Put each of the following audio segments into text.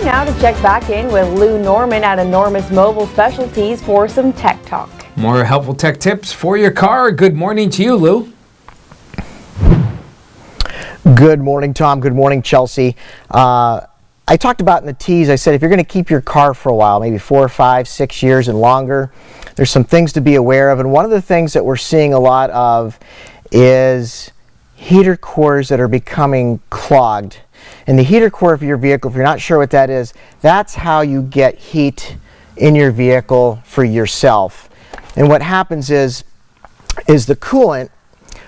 now to check back in with Lou Norman at Enormous Mobile Specialties for some tech talk. More helpful tech tips for your car. Good morning to you, Lou. Good morning, Tom. Good morning, Chelsea. I talked about in the tease, I said if you're going to keep your car for a while, maybe 4, 5, 6 years and longer, there's some things to be aware of. And one of the things that we're seeing a lot of is heater cores that are becoming clogged. And the heater core of your vehicle, if you're not sure what that is, that's how you get heat in your vehicle for yourself. And what happens is the coolant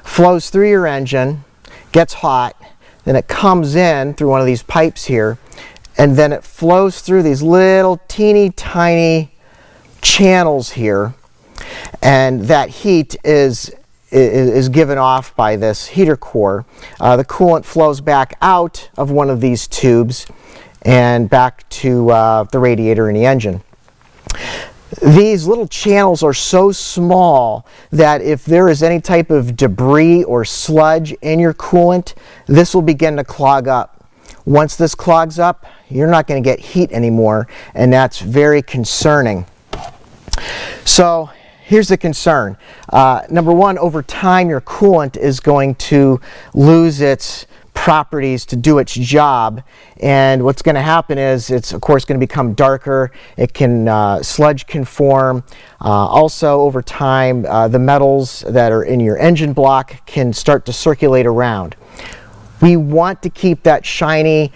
flows through your engine, gets hot, then it comes in through one of these pipes here, and then it flows through these little teeny tiny channels here, and that heat is given off by this heater core. The coolant flows back out of one of these tubes and back to the radiator in the engine. These little channels are so small that if there is any type of debris or sludge in your coolant, this will begin to clog up. Once this clogs up, you're not going to get heat anymore, and that's very concerning. So here's the concern. Number one, over time your coolant is going to lose its properties to do its job, and what's going to happen is it's of course going to become darker. It can sludge can form. Also over time the metals that are in your engine block can start to circulate around. We want to keep that shiny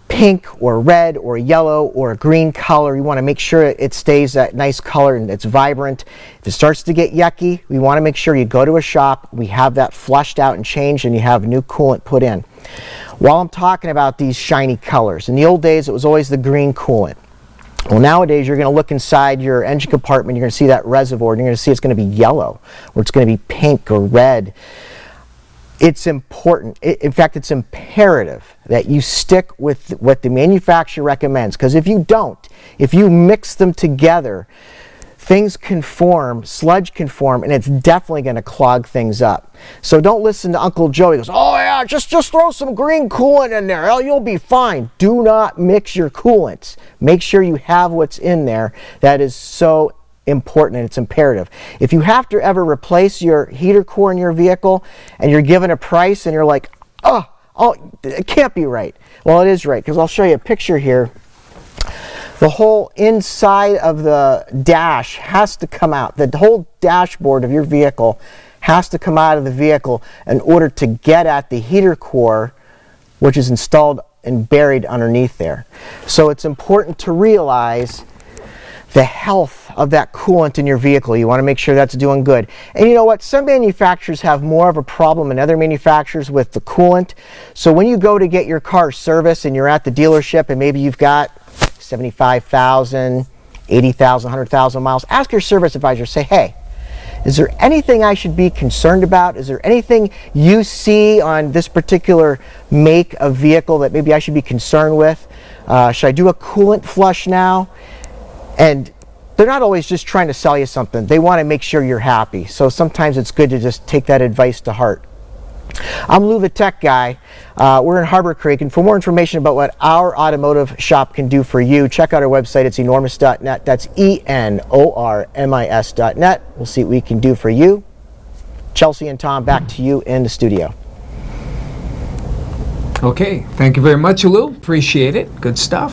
pink or red or yellow or green color. We want to make sure it stays that nice color and it's vibrant. If it starts to get yucky, we want to make sure you go to a shop, we have that flushed out and changed, and you have new coolant put in. While I'm talking about these shiny colors, in the old days it was always the green coolant. Well, nowadays you're going to look inside your engine compartment, you're going to see that reservoir, and you're going to see it's going to be yellow or it's going to be pink or red. It's important, in fact it's imperative that you stick with what the manufacturer recommends, because if you don't, if you mix them together, things can form, sludge can form, and it's definitely going to clog things up. So don't listen to Uncle Joe. He goes, oh yeah, just throw some green coolant in there, oh, you'll be fine. Do not mix your coolants. Make sure you have what's in there. That is so important, and it's imperative. If you have to ever replace your heater core in your vehicle and you're given a price and you're like, oh, it can't be right. Well, it is right, because I'll show you a picture here. The whole inside of the dash has to come out. The whole dashboard of your vehicle has to come out of the vehicle in order to get at the heater core, which is installed and buried underneath there. So it's important to realize the health of that coolant in your vehicle. You want to make sure that's doing good. And you know what? Some manufacturers have more of a problem than other manufacturers with the coolant. So when you go to get your car serviced and you're at the dealership and maybe you've got 75,000, 80,000, 100,000 miles, ask your service advisor, say, hey, is there anything I should be concerned about? Is there anything you see on this particular make of vehicle that maybe I should be concerned with? Should I do a coolant flush now? And they're not always just trying to sell you something. They want to make sure you're happy. So sometimes it's good to just take that advice to heart. I'm Lou the Tech Guy. We're in Harbor Creek, and for more information about what our automotive shop can do for you, check out our website. It's enormous.net. That's enormis.net. We'll see what we can do for you. Chelsea and Tom, back to you in the studio. Okay, thank you very much, Lou. Appreciate it. Good stuff.